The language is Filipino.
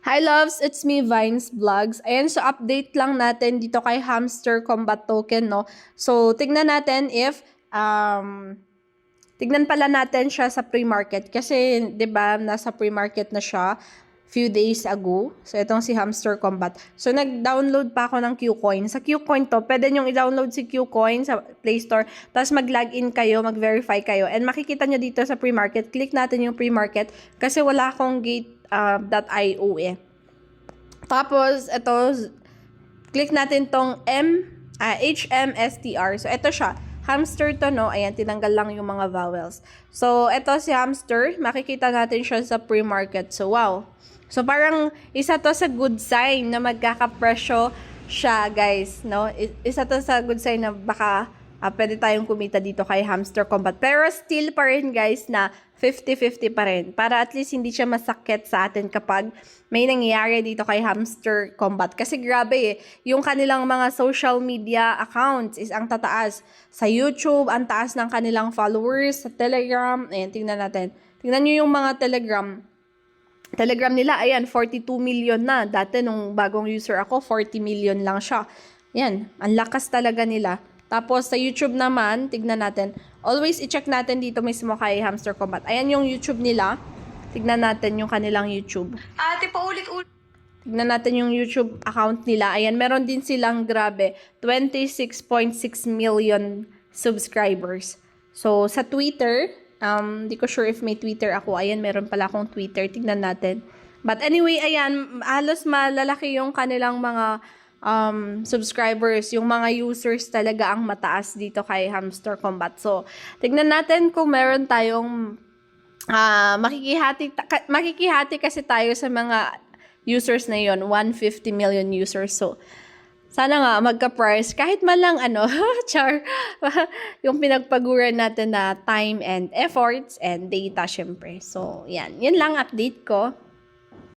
Hi loves, it's me Vines Vlogs. Ayan, so update lang natin dito kay Hamster Combat Token, no? So, tignan natin if, tignan pala natin siya sa pre-market. Kasi, di ba, nasa pre-market na siya few days ago. So, itong si Hamster Combat. So, nag-download pa ako ng Qcoin. Sa Qcoin to, pwede nyong i-download si Qcoin sa Play Store. Tapos mag-login kayo, mag-verify kayo. And makikita nyo dito sa pre-market. Click natin yung pre-market. Kasi wala akong gate.io eh. Tapos, ito, click natin tong HMSTR. So, ito siya. Hamster to, no? Ayan, tinanggal lang yung mga vowels. So, ito si Hamster. Makikita natin siya sa pre-market. So, wow. So, parang isa to sa good sign na magkakapresyo siya, guys, no? Isa to sa good sign na baka pwede tayong kumita dito kay Hamster Combat. Pero still pa rin, guys, na 50-50 pa rin. Para at least hindi siya masakit sa atin kapag may nangyayari dito kay Hamster Combat. Kasi grabe yung kanilang mga social media accounts is ang tataas. Sa YouTube, ang taas ng kanilang followers. Sa Telegram, ayan, tingnan natin. Tingnan nyo yung mga Telegram nila, ayan, 42 million na. Dati nung bagong user ako, 40 million lang siya. Ayan, ang lakas talaga nila. Tapos sa YouTube naman, tignan natin. Always i-check natin dito mismo kay Hamster Combat. Ayan yung YouTube nila. Tignan natin yung kanilang YouTube. Ate, paulit-ulit. Tignan natin yung YouTube account nila. Ayan, meron din silang grabe, 26.6 million subscribers. So, sa Twitter, di ko sure if may Twitter ako. Ayan, meron pala akong Twitter. Tignan natin. But anyway, ayan, halos malalaki yung kanilang mga subscribers. Yung mga users talaga ang mataas dito kay Hamster Combat. So, tignan natin kung meron tayong makikihati kasi tayo sa mga users na yon, 150 million users. So, sana nga magka-price kahit man lang char, yung pinagpaguran natin na time and efforts and data syempre. So, yan lang update ko.